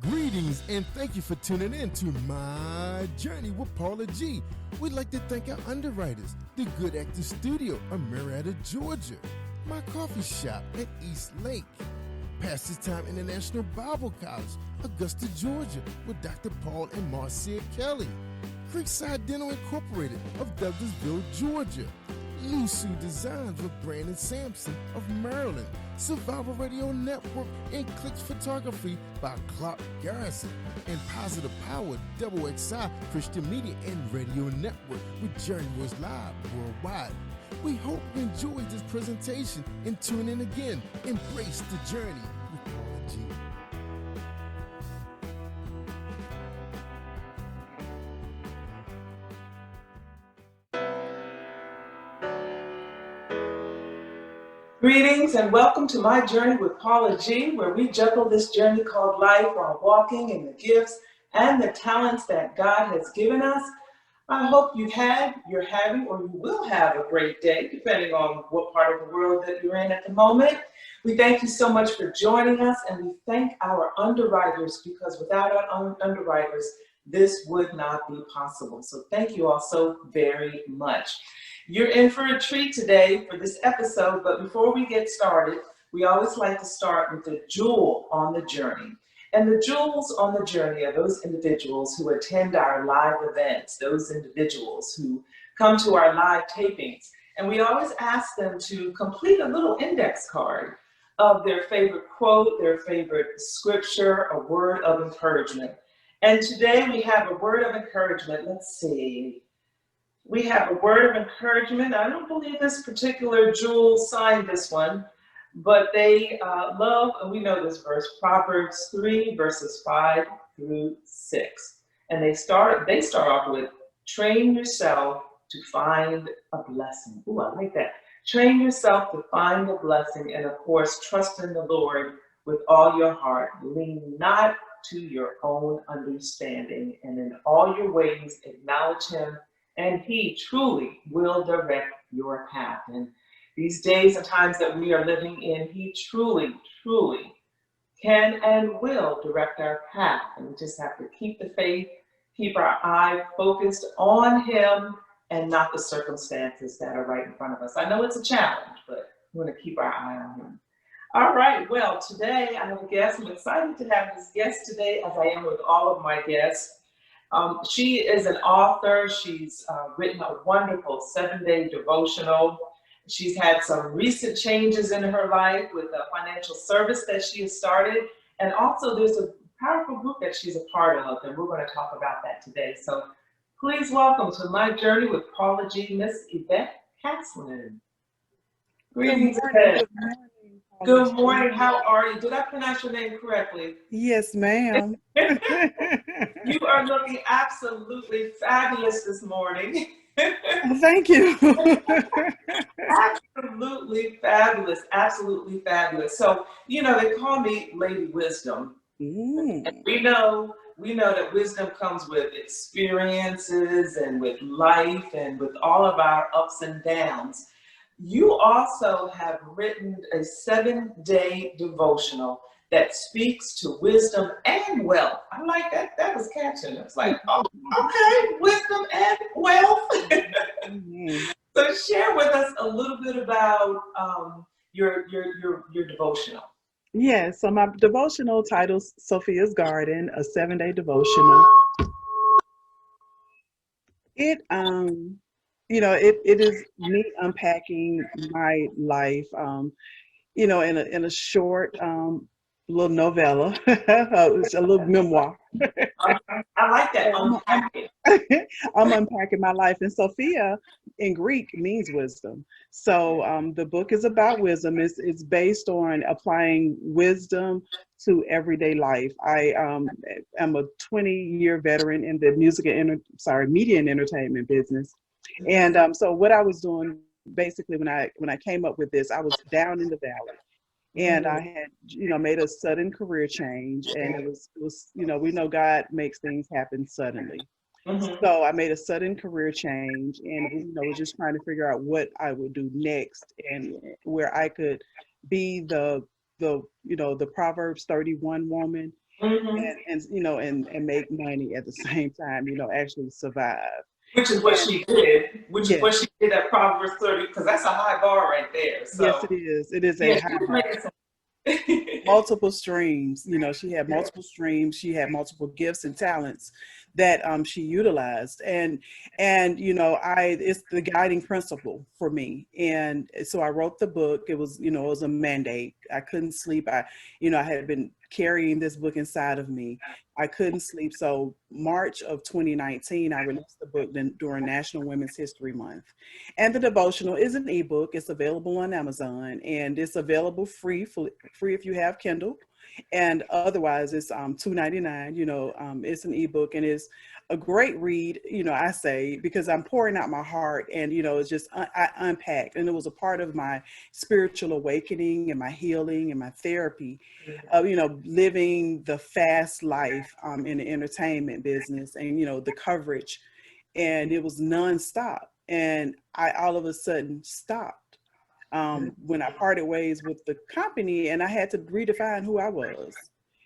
Greetings and thank you for tuning in to My Journey with Paula G. We'd like to thank our underwriters, the Good Actor Studio of Marietta, Georgia, my coffee shop at East Lake, Pastor's Time International Bible College, Augusta, Georgia, with Dr. Paul and Marcia Kelly, Creekside Dental Incorporated of Douglasville, Georgia, Lusu Designs with Brandon Sampson of Maryland, Survival Radio Network and Clicks Photography by Clark Garrison, and Positive Power XXI Christian Media and Radio Network with Journey Was Live worldwide. We hope you enjoyed this presentation and tune in again. Embrace the journey with Paula G. Greetings and welcome to My Journey with Paula G, where we juggle this journey called life while walking in the gifts and the talents that God has given us. I hope you're having, or you will have a great day, depending on what part of the world that you're in at the moment. We thank you so much for joining us, and we thank our underwriters, because without our underwriters, this would not be possible. So thank you all so very much. You're in for a treat today for this episode, but before we get started, we always like to start with the jewel on the journey. And the jewels on the journey are those individuals who attend our live events, those individuals who come to our live tapings. And we always ask them to complete a little index card of their favorite quote, their favorite scripture, a word of encouragement. And today we have a word of encouragement. Let's see. We have a word of encouragement. I don't believe this particular jewel signed this one, but they love, and we know this verse, Proverbs 3, verses 5 through 6. And they start off with, train yourself to find a blessing. Ooh, I like that. Train yourself to find a blessing, and of course, trust in the Lord with all your heart. Lean not to your own understanding, and in all your ways acknowledge him, and he truly will direct your path. And these days and times that we are living in, he truly, truly can and will direct our path. And we just have to keep the faith, keep our eye focused on him and not the circumstances that are right in front of us. I know it's a challenge, but we want to keep our eye on him. All right, well, today I have a guest. I'm excited to have this guest today, as I am with all of my guests. She is an author. She's written a wonderful 7-day devotional. She's had some recent changes in her life with a financial service that she has started. And also there's a powerful group that she's a part of, and we're going to talk about that today. So please welcome to My Journey with Paula G, Miss Yvette Catlin. Greetings, Yvette. Good morning. How are you? Did I pronounce your name correctly? Yes, ma'am. You are looking absolutely fabulous this morning. Thank you. Absolutely fabulous. Absolutely fabulous. So, you know, they call me Lady Wisdom. And we know that wisdom comes with experiences and with life and with all of our ups and downs. You also have written a 7-day devotional that speaks to wisdom and wealth. I like that. That was catching. It's like, oh, okay, wisdom and wealth. So share with us a little bit about your devotional. Yeah, so my devotional title, Sophia's Garden, a 7-day devotional. It is me unpacking my life, in a short little novella. It's a little memoir. I like that. Unpacking. I'm unpacking my life, and Sophia in Greek means wisdom. So the book is about wisdom. It's based on applying wisdom to everyday life. I am a 20-year veteran in the media and entertainment business. And so what I was doing basically when I came up with this, I was down in the valley. And I had, made a sudden career change, and it was, we know God makes things happen suddenly. So I made a sudden career change, and, was just trying to figure out what I would do next, and where I could be the Proverbs 31 woman and you know, and make money at the same time, you know, actually survive. Which is what And she did. Which is yes, what she did at Proverbs 30, because that's a high bar right there. yes, So it is. It is a yeah, high she was bar. making some. Multiple streams, you know, she had multiple streams, she had multiple gifts and talents that she utilized. And you know, it's the guiding principle for me. And so I wrote the book. It was, you know, it was a mandate. I couldn't sleep. You know, I had been carrying this book inside of me. I couldn't sleep. So March of 2019, I released the book during National Women's History Month. And the devotional is an ebook. It's available on Amazon, and it's available free if you have Kindle, and otherwise it's $2.99. You know, it's an ebook, and it's a great read. You know, I say, because I'm pouring out my heart, and you know, it's just I unpacked, and it was a part of my spiritual awakening and my healing and my therapy. You know, living the fast life in the entertainment business, and you know, the coverage, and it was nonstop. And I all of a sudden stopped when I parted ways with the company, and I had to redefine who I was.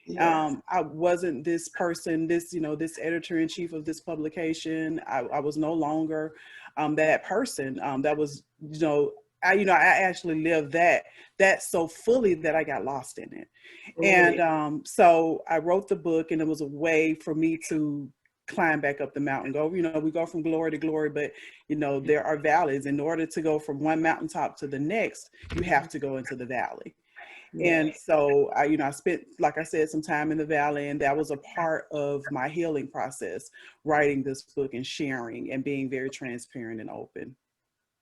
Yes. I wasn't this person, this, you know, this editor-in-chief of this publication. I was no longer that person. That was, you know, I actually lived that so fully that I got lost in it. And so I wrote the book, and it was a way for me to climb back up the mountain. Go, you know, we go from glory to glory, but you know, there are valleys. In order to go from one mountaintop to the next, you have to go into the valley. And so I, you know, I spent, like I said, some time in the valley, and that was a part of my healing process, writing this book and sharing and being very transparent and open.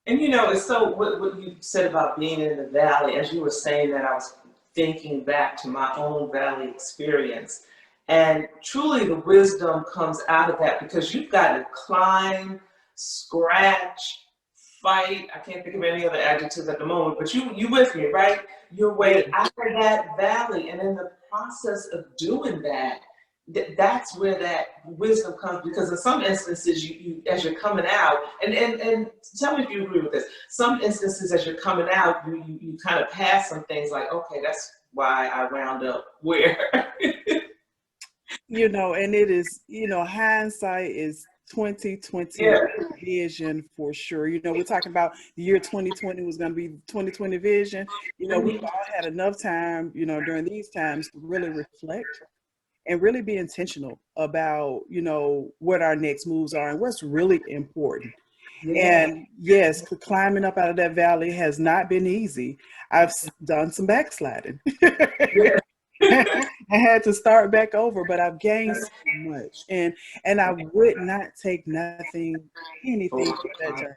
And you know, it's so what you said about being in the valley. As you were saying that, I was thinking back to my own valley experience. And truly the wisdom comes out of that, because you've got to climb, scratch, fight. I can't think of any other adjectives at the moment, but you with me, right? Your way out of that valley. And in the process of doing that, that's where that wisdom comes, because in some instances you as you're coming out, and tell me if you agree with this, some instances as you're coming out, you kind of pass some things like, okay, that's why I wound up where. You know, and it is, you know, hindsight is 2020 Yeah. vision for sure. You know, we're talking about the year 2020 was going to be 2020 vision. You know, we've all had enough time, you know, during these times to really reflect and really be intentional about, you know, what our next moves are and what's really important. Yeah. And yes, climbing up out of that valley has not been easy. I've done some backsliding. Yeah. I had to start back over, but I've gained so much, and I would not take anything from that journey.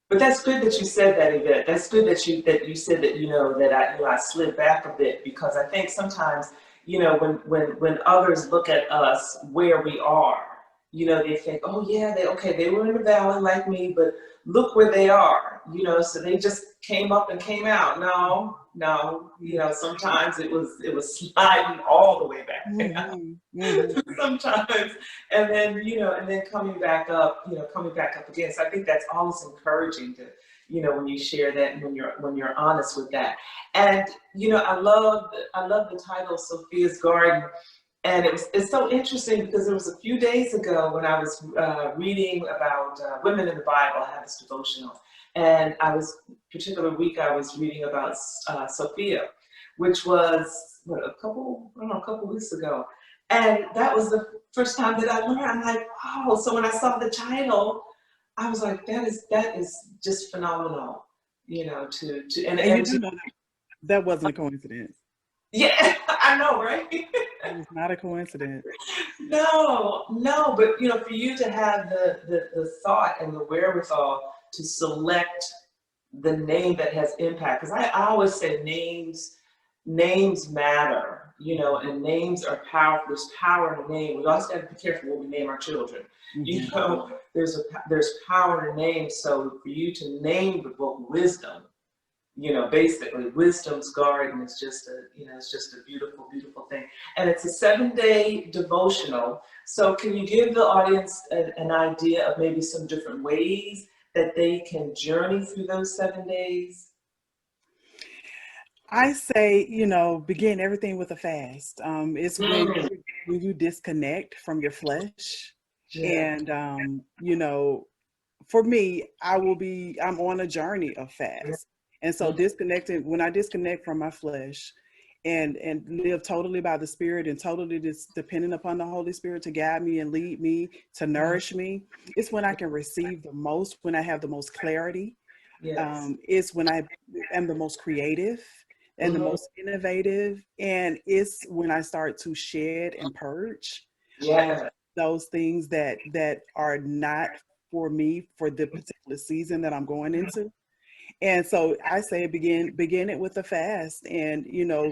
But that's good that you said that, Yvette. That's good that you said that, you know, that I slid back a bit, because I think sometimes, you know, when others look at us where we are, you know, they think, oh yeah, they were in the valley like me, but look where they are, you know, so they just came up and came out. No, you know, sometimes it was sliding all the way back. Mm-hmm, mm-hmm. Sometimes, and then, you know, and then coming back up, you know, coming back up again. So I think that's always encouraging to, you know, when you share that, and when you're honest with that. And you know, I love the title Sophia's Garden. And it's so interesting, because it was a few days ago when I was reading about women in the Bible. I had this devotional, and particular week I was reading about Sophia, which was a couple weeks ago. And that was the first time that I learned. I'm like, wow. So when I saw the title, I was like, that is just phenomenal, you know, And you do know that wasn't a coincidence. yeah, I know, right? It was not a coincidence. No, but you know, for you to have the thought and the wherewithal to select the name that has impact, because I always say names matter, you know, and names are powerful. There's power in a name. We always got to be careful what we name our children. Mm-hmm. You know, there's power in a name. So for you to name the book Wisdom, you know, basically Wisdom's Garden is just a beautiful, beautiful thing. And it's a 7-day devotional. So can you give the audience an idea of maybe some different ways that they can journey through those 7 days? I say, begin everything with a fast. It's Mm, when you disconnect from your flesh. yeah. And, for me, I'm on a journey of fast. And so when I disconnect from my flesh and live totally by the Spirit and totally just dependent upon the Holy Spirit to guide me and lead me, to Mhm. nourish me, it's when I can receive the most, when I have the most clarity. Yes. It's when I am the most creative and the Mhm. most innovative. And it's when I start to shed and purge Yeah. those things that are not for me for the particular season that I'm going into. And so I say begin it with a fast and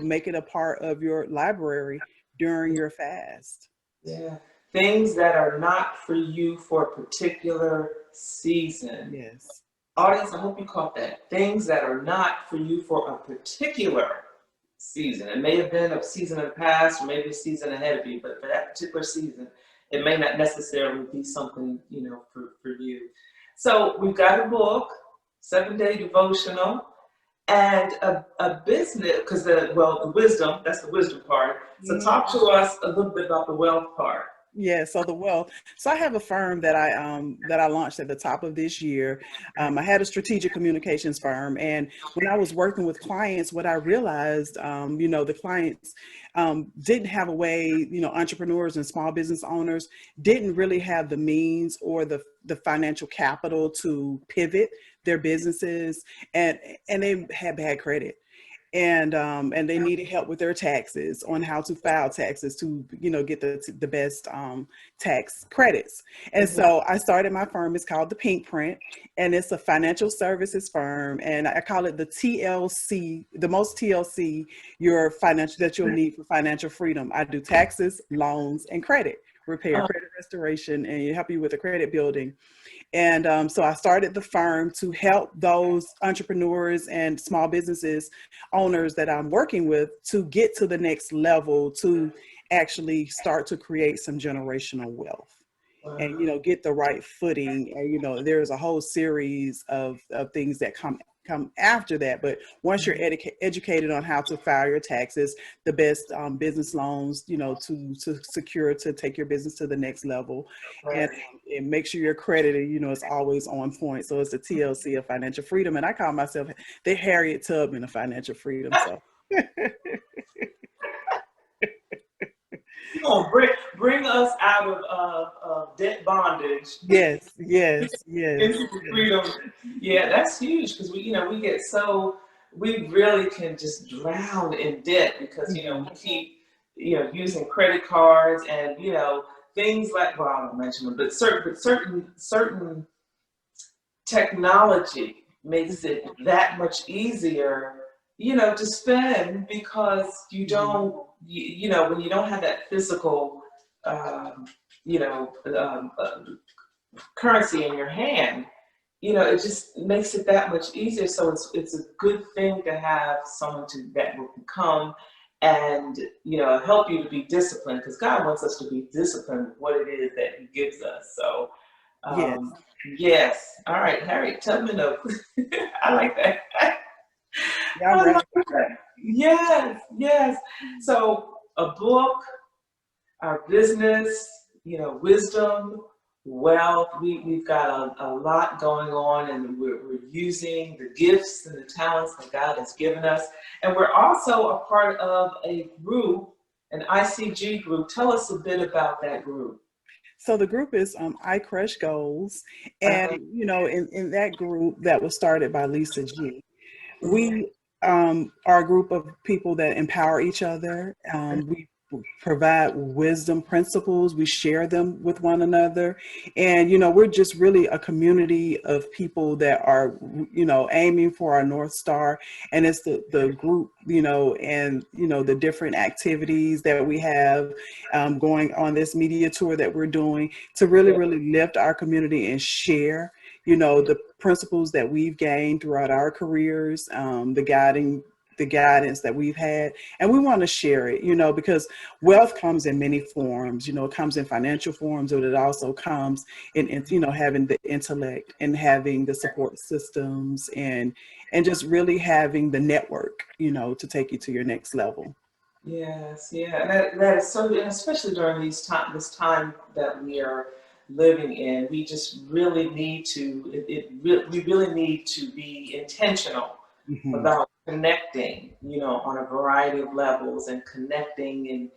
make it a part of your library during your fast. Yeah. Things that are not for you for a particular season. Yes. Audience, I hope you caught that. Things that are not for you for a particular season. It may have been a season in the past or maybe a season ahead of you, but for that particular season, it may not necessarily be something, for you. So we've got a book, 7-day devotional, and a business, because the wisdom, that's the wisdom part. So Mhm. talk to us a little bit about the wealth part. Yeah, so the wealth. So I have a firm that I launched at the top of this year. I had a strategic communications firm, and when I was working with clients, what I realized, the clients didn't have a way. Entrepreneurs and small business owners didn't really have the means or the financial capital to pivot their businesses, and they had bad credit. And they needed help with their taxes on how to file taxes to get the best tax credits. And Mhm. so I started my firm. It's called the Pink Print, and it's a financial services firm, and I call it the TLC, the most TLC your financial that you'll need for financial freedom. I do taxes, loans, and credit repair, credit restoration, and help you with the credit building. And so I started the firm to help those entrepreneurs and small businesses owners that I'm working with to get to the next level, to actually start to create some generational wealth and Wow. get the right footing. And there's a whole series of things that come after that. But once you're educated on how to file your taxes, the best business loans to secure to take your business to the next level, Right. and make sure your credit is always on point. So it's the TLC of financial freedom, and I call myself the Harriet Tubman of financial freedom. So You're gonna bring us out of debt bondage yes, yes, yes, into yes. freedom. Yeah, that's huge because we get so we really can just drown in debt because Mhm. we keep using credit cards and things like, well, I won't mention them, but certain technology makes it that much easier to spend because you Mhm. don't when you don't have that physical um, you know um, uh, currency in your hand, it just makes it that much easier. So it's a good thing to have someone that will come and help you to be disciplined because God wants us to be disciplined with what it is that He gives us. So Yes. yes, all right, Harriet Tubman of I like that. Yeah, I right. like that. Yes, yes. So a book, our business, wisdom, wealth. We've got a lot going on, and we're using the gifts and the talents that God has given us. And we're also a part of a group, an ICG group. Tell us a bit about that group. So the group is I Crush Goals, and Uh-huh. in that group that was started by Lisa G. Mhm. We are a group of people that empower each other. We provide wisdom principles. We share them with one another. And, we're just really a community of people that are, aiming for our North Star. And it's the group, and, the different activities that we have going on this media tour that we're doing to really, Yeah. really lift our community and share the principles that we've gained throughout our careers, the the guidance that we've had, and we want to share it, because wealth comes in many forms. It comes in financial forms, but it also comes in having the intellect and having the support systems and just really having the network, to take you to your next level. Yes, yeah, and that is so, and especially during this time that we are living in, we just really need to, we really need to be intentional about connecting, on a variety of levels, and connecting and,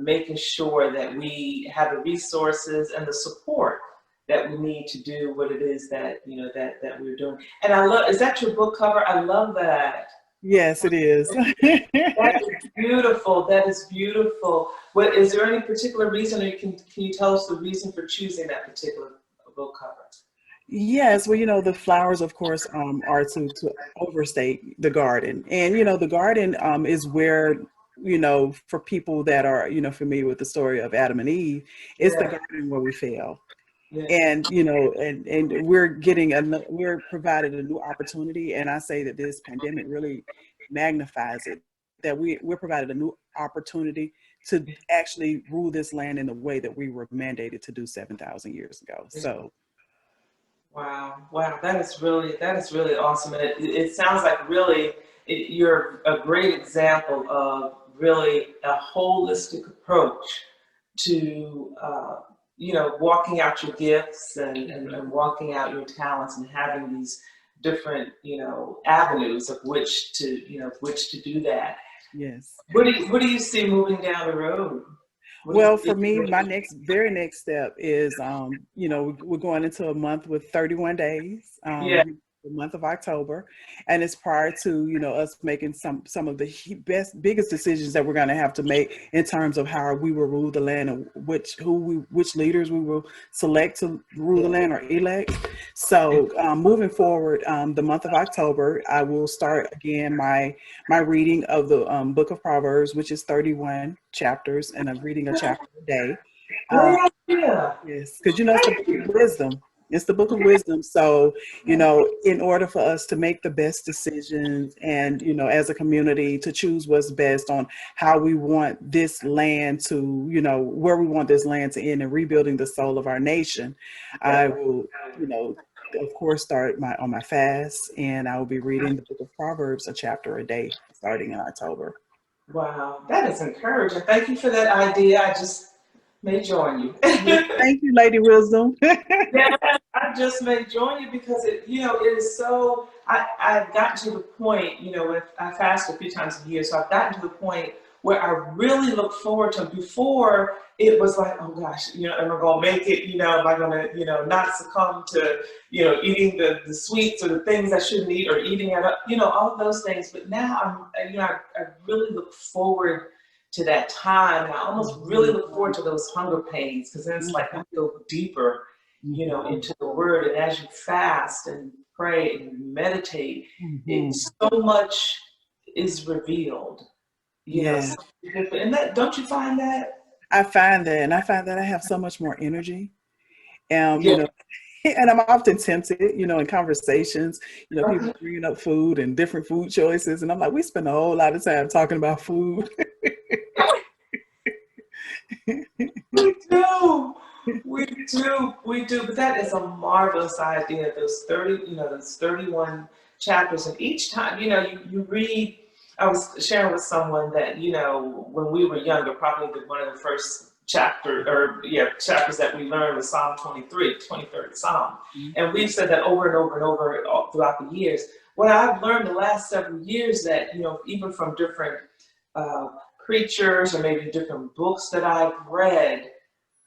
making sure that we have the resources and the support that we need to do what it is that, that we're doing. And I love, is that your book cover? I love that. Yes, it is. That is beautiful. That is beautiful. What is there any particular reason, or can you tell us the reason for choosing that particular book cover? Yes, well, the flowers, of course, are to overstate the garden, and the garden is where, for people that are familiar with the story of Adam and Eve, it's the garden where we fell. Yeah. And and we're provided a new opportunity, and I say that this pandemic really magnifies it, that we're provided a new opportunity to actually rule this land in the way that we were mandated to do 7,000 years ago. So wow, that is really awesome. And it sounds like really you're a great example of really a holistic approach to walking out your gifts and walking out your talents, and having these different avenues of which to do that. yes. What do you see moving down the road? Well, for me, my very next step is, we're going into a month with 31 days, Yeah. the month of October, and it's prior to, us making some of the biggest decisions that we're going to have to make in terms of how we will rule the land, and which leaders we will select to rule the land or elect. So moving forward, the month of October, I will start again my reading of the book of Proverbs, which is 31 chapters, and I'm reading a chapter a day. Yes, because it's the book of wisdom. It's the book of wisdom. So, in order for us to make the best decisions, and, as a community, to choose what's best on how we want this land to, where we want this land to end, and rebuilding the soul of our nation, I will, of course, start on my fast, and I will be reading the book of Proverbs a chapter a day starting in October. Wow, that is encouraging. Thank you for that idea. I just may join you. Thank you, Lady Wisdom. Yeah, I just may join you because it is so. I've gotten to the point, I fast a few times a year, so I've gotten to the point where I really look forward to. Before it was like, oh gosh, am I gonna make it? Am I gonna, not succumb to, eating the sweets or the things I shouldn't eat, or eating it up, all of those things. But now I really look forward to that time, and I almost really look forward to those hunger pains, because then it's like I go deeper, into the Word, and as you fast and pray and meditate, so much is revealed. Yeah. And that, don't you find that? I find that, and I find that I have so much more energy. Yeah. And I'm often tempted, in conversations, people bringing up food and different food choices, and I'm like, we spend a whole lot of time talking about food. We do, but that is a marvelous idea. Those 31 chapters, and each time, you read. I was sharing with someone that, when we were younger, probably one of the first chapters that we learned was Psalm 23, 23rd Psalm. And we've said that over and over and over throughout the years. What I've learned the last several years, that, even from different preachers, or maybe different books that I've read,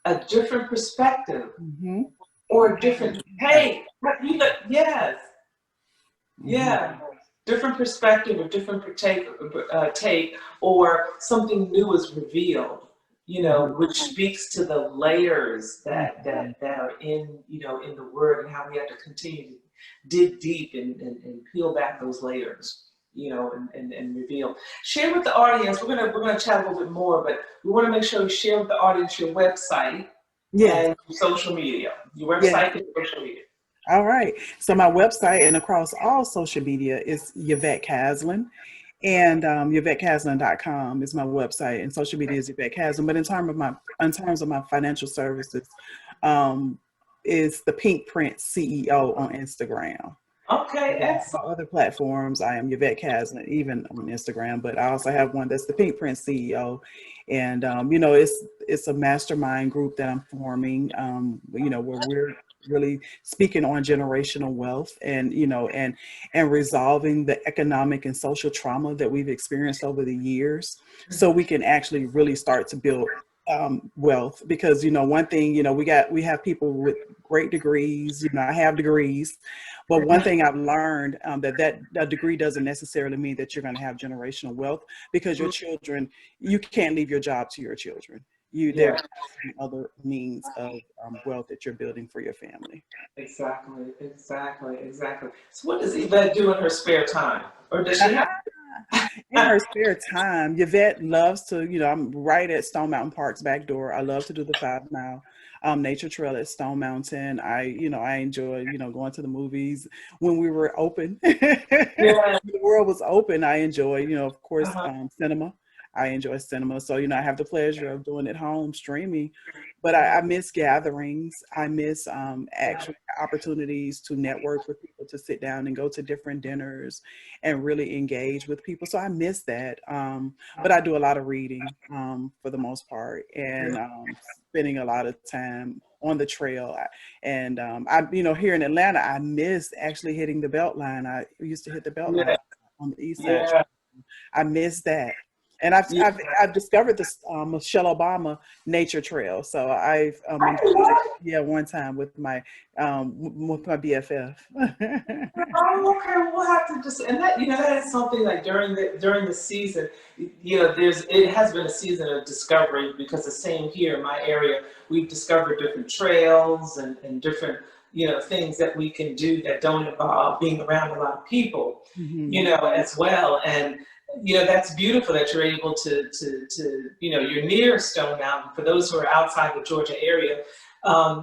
a different perspective, or a different, different perspective, or different take, or something new is revealed, which speaks to the layers that are in, in the Word, and how we have to continue to dig deep and peel back those layers, and reveal. Share with the audience. We're gonna chat a little bit more, but we want to make sure you share with the audience your website and social media. Your website and social media. All right. So my website, and across all social media, is Yvette Catlin. And YvetteCatlin.com is my website, and social media is Yvette Catlin. But in terms of my financial services, is the Pink Print CEO on Instagram. Okay, My excellent. other platforms, I am Yvette Catlin, even on Instagram, but I also have one that's the Pink Print CEO. And, it's a mastermind group that I'm forming, where we're really speaking on generational wealth and, and resolving the economic and social trauma that we've experienced over the years, so we can actually really start to build wealth. Because, one thing, we have people with great degrees, I have degrees, but one thing I've learned, that a degree doesn't necessarily mean that you're going to have generational wealth, because your children, you can't leave your job to your children. There are other means of wealth that you're building for your family. Exactly. So what does Yvette do in her spare time? Or does she have? In her spare time, Yvette loves to, I'm right at Stone Mountain Park's back door. I love to do the 5-mile nature trail at Stone Mountain. I enjoy, going to the movies when we were open. Yeah. The world was open. I enjoy, of course, Uh-huh. cinema. I enjoy cinema. So, I have the pleasure of doing it home streaming, but I miss gatherings. I miss actual opportunities to network with people, to sit down and go to different dinners and really engage with people. So I miss that. But I do a lot of reading for the most part, and spending a lot of time on the trail. And here in Atlanta, I miss actually hitting the belt line. I used to hit the belt line Yeah. on the east side. Yeah. I miss that. And I've discovered this Michelle Obama nature trail. So I've one time with my BFF. Oh, okay. We'll have to just, and that is something like during the season, it has been a season of discovery, because the same here in my area, we've discovered different trails and different, things that we can do that don't involve being around a lot of people, as well. And, that's beautiful that you're able to, you're near Stone Mountain. For those who are outside the Georgia area,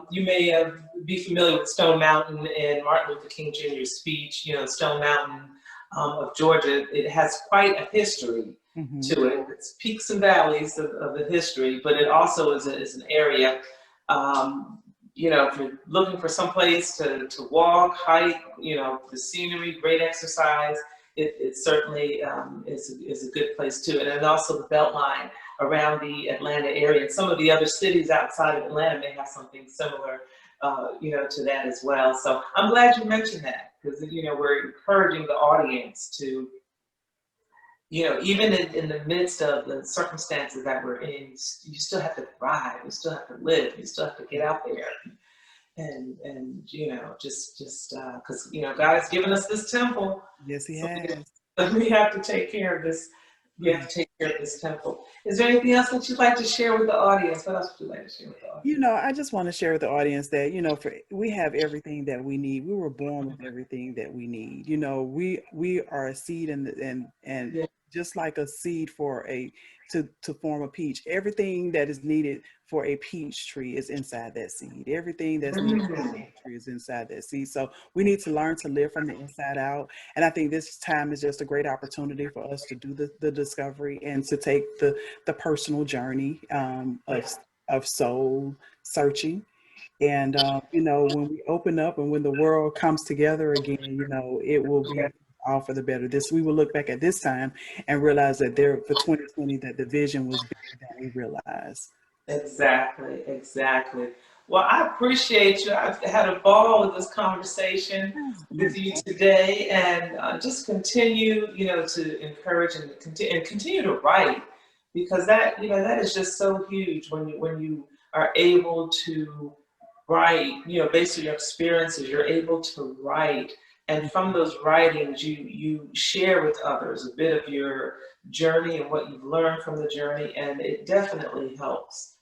you may be familiar with Stone Mountain and Martin Luther King Jr.'s speech. Stone Mountain of Georgia, it has quite a history to it. It's peaks and valleys of the history, but it also is an area, if you're looking for some place to walk, hike, the scenery, great exercise, it certainly is a good place too. And then also the Beltline around the Atlanta area. And some of the other cities outside of Atlanta may have something similar, to that as well. So I'm glad you mentioned that, because, we're encouraging the audience to, even in the midst of the circumstances that we're in, you still have to thrive, you still have to live, you still have to get out there. And just because, God has given us this temple. Yes, He So has. we have to take care of this. We have to take care of this temple. Is there anything else that you'd like to share with the audience? What else would you like to share with the audience? I just want to share with the audience that, we have everything that we need. We were born with everything that we need. We are a seed, and Yeah. just like a seed to form a peach, everything that is needed for a peach tree is inside that seed. Everything that's needed for a peach tree is inside that seed. So we need to learn to live from the inside out. And I think this time is just a great opportunity for us to do the discovery, and to take the personal journey of soul searching. And, when we open up and when the world comes together again, it will be all for the better. We will look back at this time and realize that for 2020, that the vision was bigger than we realized. Exactly. Well, I appreciate you. I've had a ball with this conversation with you today, and just continue, to encourage and continue to write, because that is just so huge when you are able to write, based on your experiences, you're able to write. And from those writings, you share with others a bit of your journey and what you've learned from the journey, and it definitely helps,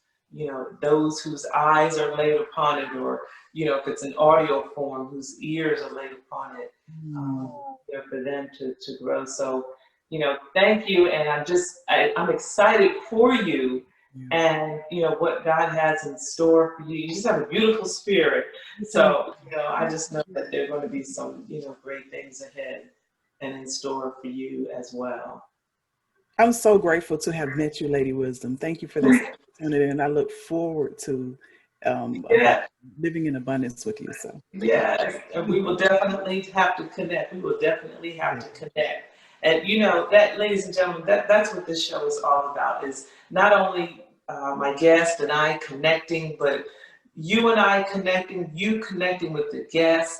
those whose eyes are laid upon it, or, if it's an audio form, whose ears are laid upon it, for them to grow. So, thank you, and I'm excited for you, and what God has in store for you. You just have a beautiful spirit. So, I just know that there are going to be some, great things ahead and in store for you as well. I'm so grateful to have met you, Lady Wisdom. Thank you for this opportunity, and I look forward to Yeah. living in abundance with you. So, Yes, and we will definitely have to connect. We will definitely have yeah. to connect. And you know that, ladies and gentlemen, that's what this show is all about. Is not only my guest and I connecting, but you and I connecting, you connecting with the guests,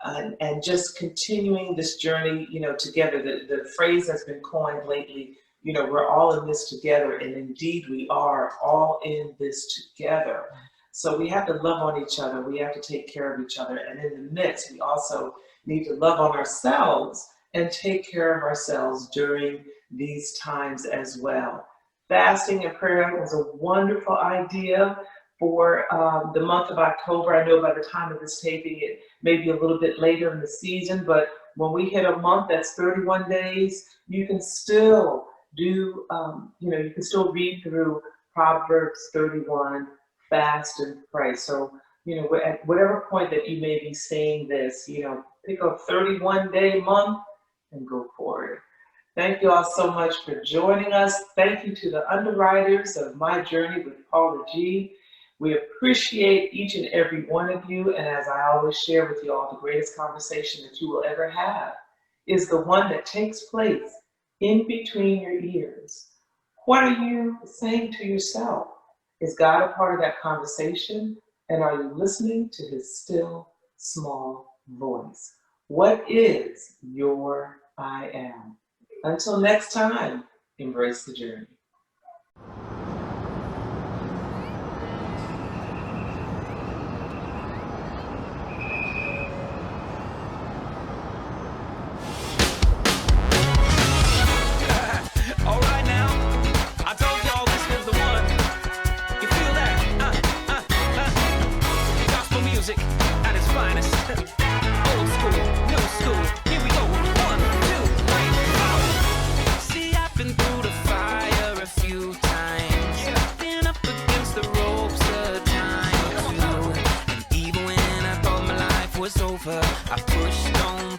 and just continuing this journey, you know, together. The phrase has been coined lately. You know, we're all in this together, and indeed we are all in this together. So we have to love on each other. We have to take care of each other. And in the midst, we also need to love on ourselves and take care of ourselves during these times as well. Fasting and prayer was a wonderful idea for the month of October. I know by the time of this taping, it may be a little bit later in the season, but when we hit a month that's 31 days, you can still do, you can still read through Proverbs 31, fast and pray. So, you know, at whatever point that you may be saying this, you know, pick a 31-day month and go for it. Thank you all so much for joining us. Thank you to the underwriters of My Journey with Paula G. We appreciate each and every one of you. And as I always share with you all, the greatest conversation that you will ever have is the one that takes place in between your ears. What are you saying to yourself? Is God a part of that conversation? And are you listening to his still small voice? What is your I am? Until next time, embrace the journey. All right now, I told y'all this was the one. You feel that? Gospel music at its finest. Old school, new school. Here we go. 1, 2, 3, 4. See, I've been through the fire a few times. Been up against the ropes a time or two. And even when I thought my life was over, I pushed on